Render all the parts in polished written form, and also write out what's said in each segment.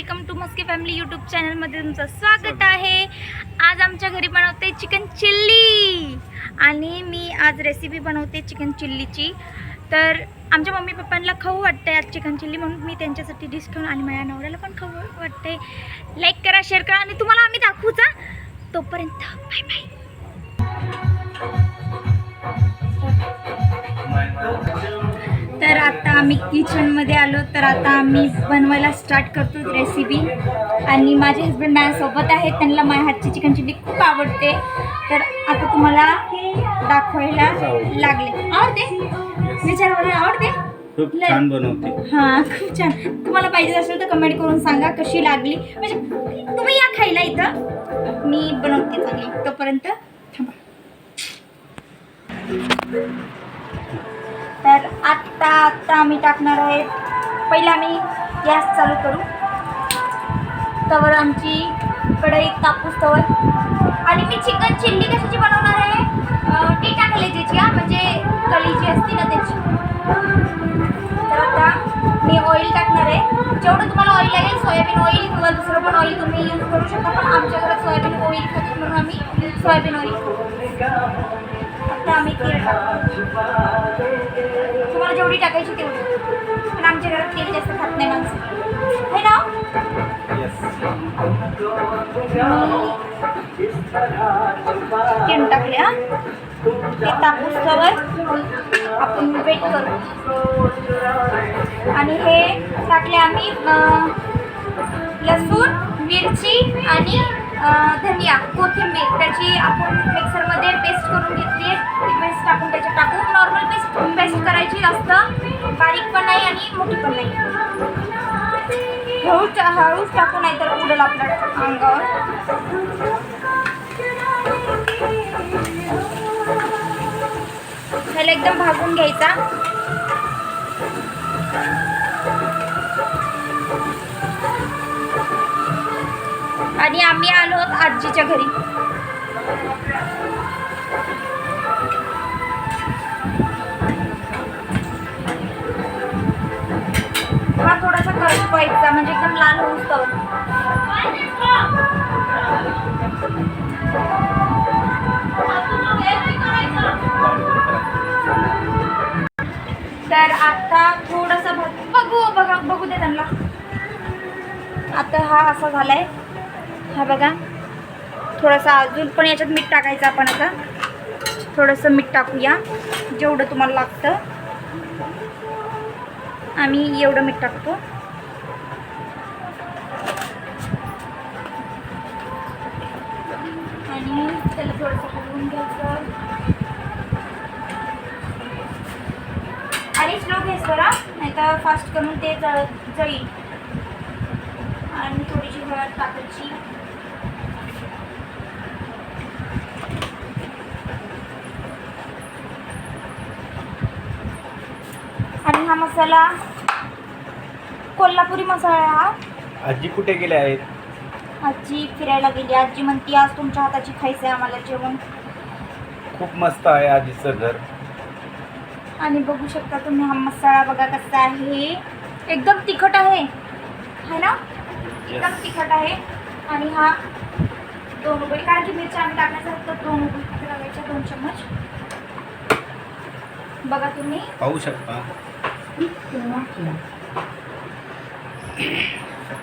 Welcome to Maske family YouTube चॅनलमध्ये तुमचं स्वागत आहे। आज आमच्या घरी बनवते चिकन चिल्ली आणि मी आज रेसिपी बनवते चिकन चिल्लीची। तर आमच्या मम्मी पप्पांना खाऊ वाटते आज चिकन चिल्ली, म्हणून मी त्यांच्यासाठी डिश करून आणि माझ्या नवऱ्याला पण खाऊ वाटते। लाईक करा, शेअर करा आणि तुम्हाला आम्ही दाखवूचा। तोपर्यंत बाय बाय। तर आता आम्ही किचनमध्ये आलो, तर आता आम्ही बनवायला स्टार्ट करतो रेसिपी। आणि माझे हस्बंड माझ्यासोबत आहेत, त्यांना माझ्या हातची चिकन चिल्ली खूप आवडते। तर आता तुम्हाला दाखवायला लागले। आवडते? विचारायला आवडते? खूप छान बनवते। हां, खूप छान। तुम्हाला पाहिजे असेल तर कमेंट करून सांगा कशी लागली। म्हणजे तुम्ही या खायला, इथं मी बनवते चांगली। तोपर्यंत थांबा। तर आत्ता आम्ही टाकणार आहे। पहिला आम्ही गॅस चालू करू, तवर आमची कढई तापूस तवर। आणि मी चिकन चिल्ली कशाची बनवणार आहे, टीटा कलेजीची, म्हणजे कली जी असते ना त्याची। तर आता मी ऑइल टाकणार आहे। जेवढं तुम्हाला ऑइल लागेल, सोयाबीन ऑइल किंवा दुसरं पण ऑइल तुम्ही यूज करू शकता, पण आमच्या घरात सोयाबीन ऑइल खातात म्हणून आम्ही सोयाबीन ऑइल। आता आम्ही तेल टाकतो, तुम्हाला जेवढी टाकायची तेवढी, पण आमच्या घरात तेल जास्त खात नाही माणसं, है ना? चिकन टाकले, हां ते तापूस तवर आपण वेट करू। आणि हे टाकले आम्ही लसूण, मिरची आणि धनिया, कोथिंबीर, त्याची आपण मिक्सरमध्ये पेस्ट करून घेतली आहे। ती पेस्ट आपण त्याच्यात टाकू। नॉर्मल पेस्ट करायची, जास्त बारीक पण नाही आणि मोठी पण नाही। हळूच टाकू, नाही तर उडेल आपल्या अंगावर। ह्याला एकदम भाजून घ्यायचा। आणि आम्ही आलो आजीच्या घरी। हा थोडासा करपायचा, म्हणजे एकदम लाल होऊस तो। तर आता थोडासा बघू दे त्यांना। आता हा असा झालाय, हा बघा। थोडासा अजून पण याच्यात मीठ टाकायचं आपण। आता थोडंसं मीठ टाकूया, जेवढं तुम्हाला लागतं। आम्ही एवढं मीठ टाकतो। आणि त्याला थोडंसं हलवून घ्यायचं आणि स्लो गॅस करा, नाही तर फास्ट करून ते जळील। आणि थोडीशी हळद टाकायची। आणि हा मसाला कोल्हापुरी मसाला आहे हा। आजी कुठे गेले आहेत? आजी फिरायला गेली। आजी म्हणती आज तुमच्या हाताची खायचं आहे आम्हाला जेवण। खूप मस्त आहे आजीचं घर। आणि बघू शकता तुम्ही, हा मसाला बघा कसा आहे, एकदम तिखट आहे, है ना? एकदम तिखट आहे। आणि हा 2 उकळी, कारण की मिरची आम्ही टाकण्याचा, तर 2 उकळी टाकायच्या, 2 चम्मच। बघा तुम्ही पाहू शकता।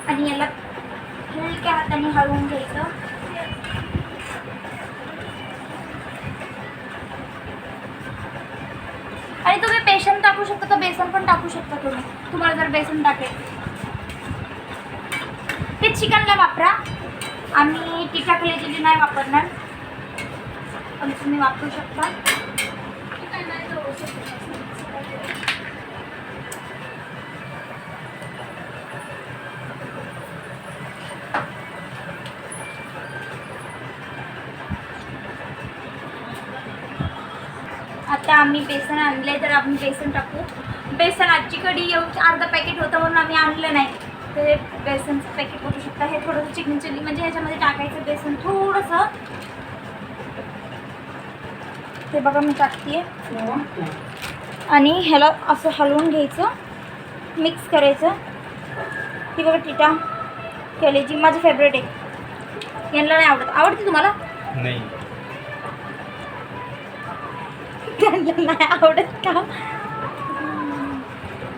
आणि याला हलक्या हाताने हलवून घ्यायचं। आणि तुम्ही बेसन टाकू शकता, तर बेसन पण टाकू शकता तुम्हाला जर बेसन टाकेल ते चिकनला वापरा। आम्ही टिक्का कलेजी नाही वापरणार, पण तुम्ही वापरू शकता। आता आम्ही बेसन आणले, तर आपण बेसन टाकू। बेसन आजीकडे येऊन अर्धा पॅकेट होतं म्हणून आम्ही आणलं नाही, तर हे बेसनचं पॅकेट बघू शकता। हे थोडंसं चिकन चिल्ली म्हणजे ह्याच्यामध्ये टाकायचं बेसन थोडंसं। ते बघा मी टाकते आणि ह्याला असं हलवून घ्यायचं, मिक्स करायचं। ही बघा टिटा कलेजी माझं फेवरेट आहे. यांना नाही आवडत. आवडते तुम्हाला? नाही. त्यांना नाही आवडत का?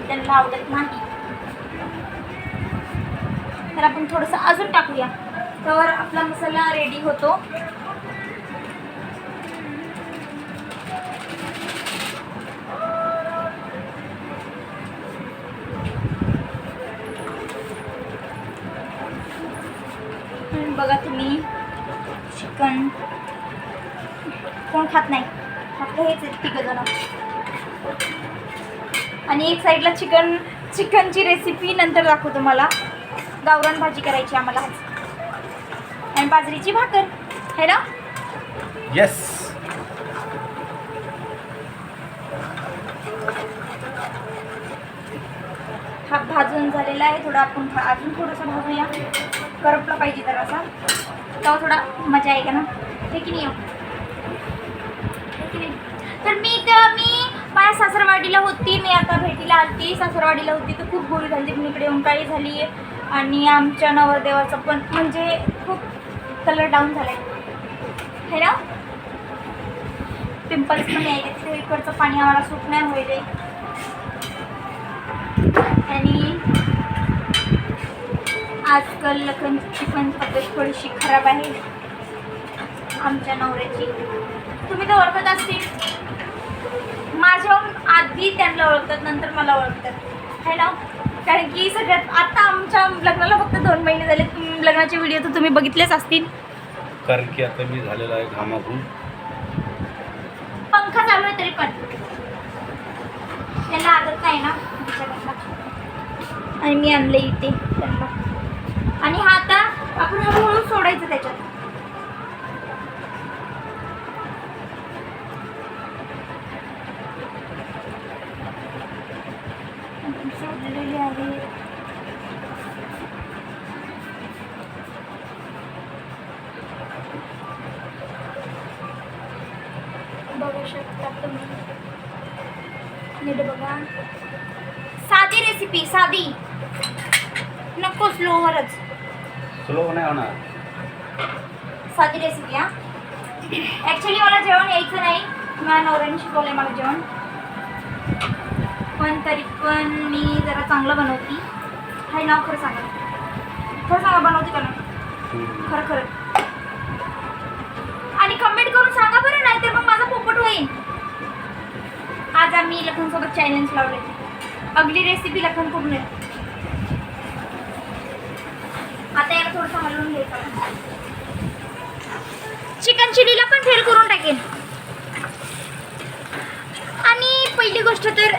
त्यांना आवडत नाही. तर आपण थोडंसं अजून टाकूया, तर आपला मसाला रेडी होतो. बघा तुम्ही, चिकन कोण खात नाही, फक्त हेच आहेत तिघंजण. आणि एक साईडला चिकनची रेसिपी नंतर दाखवतो मला. गावरान भाजी करायची आम्हाला आज, आणि बाजरीची भाकर है ना. येस. हा भाजून झालेला आहे. थोडा आपण अजून थोडंसं भाजूया, करपला पाहिजे तर असा, तेव्हा थोडा मजा आहे का ना, हे की नाही. तर मी माझ्या सासरवाडीला होती. मी आता भेटीला आलती, सासरवाडीला होती, तर खूप गोळी झाली. पण इकडे येऊन काही झाली आहे. आणि आमच्या नवरदेवाचं पण म्हणजे खूप कलर डाऊन झाला आहे ना. पिंपल्स पण यायचे. इकडचं पाणी आम्हाला सूट नाही होईल. आणि आजकाल लखनची पण तब्येत थोडीशी खराब आहे आमच्या नवऱ्याची. तुम्ही तर ओळखत असतील. माझ्याहून आधी त्यांना ओळखतात, नंतर मला ओळखतात है ना. कारण की सगळ्यात आता आमच्या लग्नाला फक्त 2 महिने झाले. लग्नाचे व्हिडिओ तर तुम्ही बघितलेच असतील. कारण की आता मी झालेला आहे घामाघूम. पंखा चालू आहे तरी पण त्यांना आदत नाही ना बिचाऱ्यांना. आणि मी आणले इथे त्यांना. आणि हा आता आपण हळूहळू सोडायचं त्याच्यात. सोडलेले आहे. बघू शकता तुम्ही, नीट बघा. साधी रेसिपी, साधी, नको स्लोवरच. स्लो नाही होणार. साधी रेसिपी. हा ॲक्च्युली मला जेवण यायचं नाही. माझ्या नवऱ्याने शिकवलं आहे मला जेवण, पण तरी पण मी जरा चांगलं बनवते. हाय नाव खरं सांगा, खरं सांगा, बनवते का नाही खरं खरं. आणि कमेंट करून सांगा बरं, नाही तर मग माझा पोपट होईल. आज आम्ही लखनसोबत चॅलेंज लावले. अगली रेसिपी लखन पूर्ण. आता याला थोडंसं हलवून घ्यायचं. चिकन चिलीला पण फेल करून टाकेल. आणि पहिली गोष्ट तर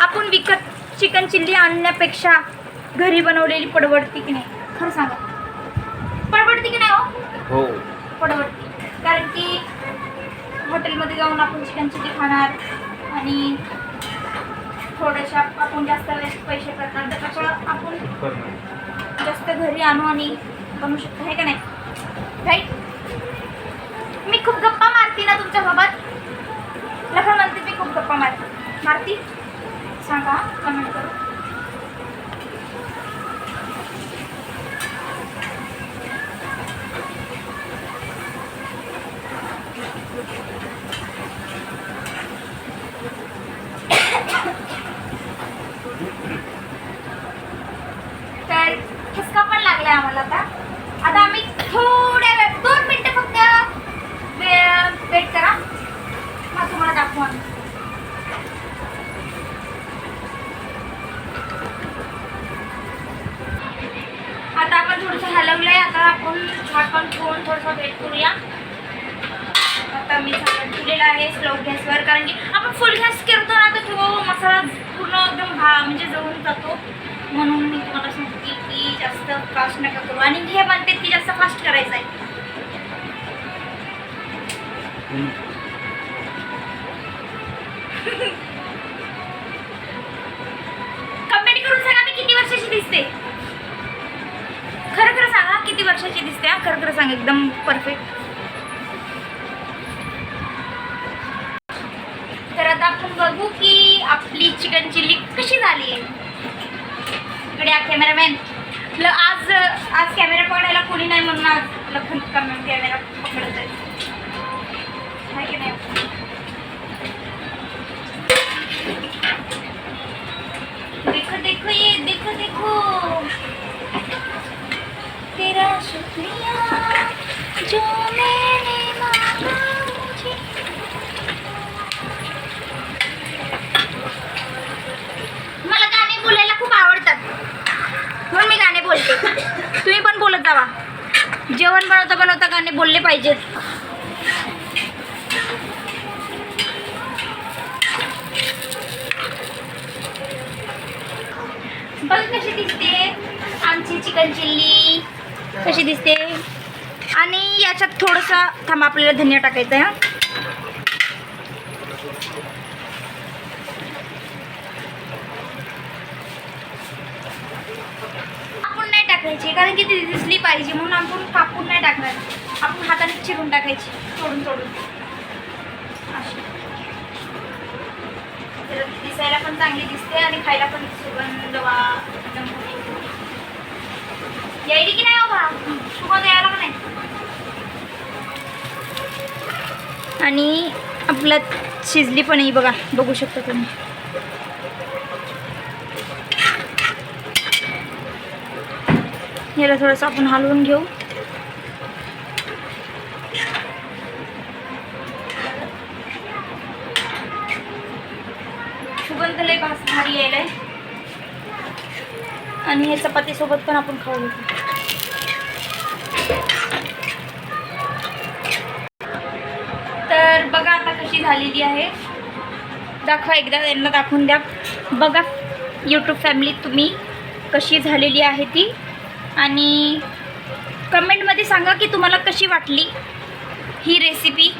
आपण विकत चिकन चिल्ली आणण्यापेक्षा घरी बनवलेली परवडती की नाही, खरं सांगा. परवडती की नाही हो? परवडती. कारण की हॉटेलमध्ये जाऊन आपण चिकन चिल्ली खाणार आणि थोड्याशा आपण जास्त वेळेस पैसे करणार, त्यापेक्षा आपण जास्त घरी आणू आणि बनवू शकतो, आहे का नाही, राईट. मी खूप गप्पा मारते ना तुमच्यासोबत. लखन म्हणते मी खूप गप्पा मारती. सांगा कमेंट करू. तर ठसका पण लागलाय आम्हाला. आता आम्ही थोड्या वेळ 2 मिनिटं फक्त वेट करा, मग तुम्हाला दाखवू आम्ही. आता आपण थोडंसं हलवलंय. आता आपण झाकण ठेवून थोडंसं वेट करूया. आता मी झाकण ठेवलेलं आहे स्लो गॅसवर, कारण की आपण फुल गॅस करतो ना तर तो मसाला पूर्ण एकदम म्हणजे जळून जातो. म्हणून मी तुम्हाला सांगते की जास्त फास्ट नका करू. आणि हे म्हणते की जास्त फास्ट करायचं आहे. कमेंट करून सांगा मी किती वर्षाची दिसते. खरं खरं सांगा किती वर्षाची दिसते. खरं खरं सांगा, एकदम परफेक्ट. तर आता आपण बघू की आपली चिकन चिल्ली कशी झाली आहे. इकडे कॅमेरामॅन आज कॅमेरा पकडायला कोणी नाही म्हणून आज लखन कॅमेरा पकडत आहे. आहे की नाही? देखो देखो ये देखो तेरा शुक्रिया जो मैंने मांगा मुझे. मला गाणे बोलायला खूप आवडतात म्हणून मी गाणे बोलते. तुम्ही पण बोलत जावा. जेवण बनवता गाणे बोलले पाहिजेत. बघ कशी दिसते आमची चिकन चिल्ली, कशी दिसते. आणि याच्यात थोडंसं थांबा, आपल्याला धनिया टाकायचं आहे. आपण नाही टाकायची कारण की ती दिसली पाहिजे म्हणून आपण कापून नाही टाकणार. आपण हाताने चिरून टाकायची, तोडून अशी. तर दिसायला पण चांगली दिसते आणि खायला पण सुगंध यायली की नाही बाबा, सुगंध यायला का नाही. आणि आपलं शिजली पण आहे बघा, बघू शकता तुम्ही. याला थोडंसं आपण हलवून घेऊ. सुगंध लय भारी यायलाय आणि हे चपातीसोबत पण आपण खाऊ घेतो. तर बघा आता कशी झालेली आहे. दाखवा एकदा, त्यांना दाखवून द्या. बघा यूट्यूब फॅमिली तुम्ही कशी झालेली आहे ती. आणि कमेंटमध्ये सांगा की तुम्हाला कशी वाटली ही रेसिपी.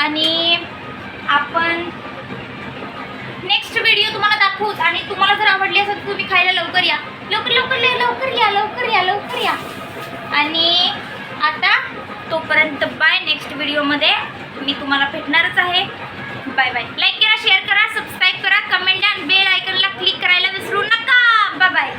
आणि आपण नेक्स्ट व्हिडिओ तुम्हाला दाखवूच. आणि तुम्हाला जर आवडली असेल तर तुम्ही खायला लवकर या. लवकर या. आणि आता तोपर्यंत बाय. नेक्स्ट व्हिडिओमध्ये मी तुम्हाला भेटणारच आहे. Bye bye. लाईक करा, शेअर करा, सबस्क्राईब करा, कमेंट द्या आणि बेल आयकॉनला क्लिक करायला विसरू नका. Bye bye.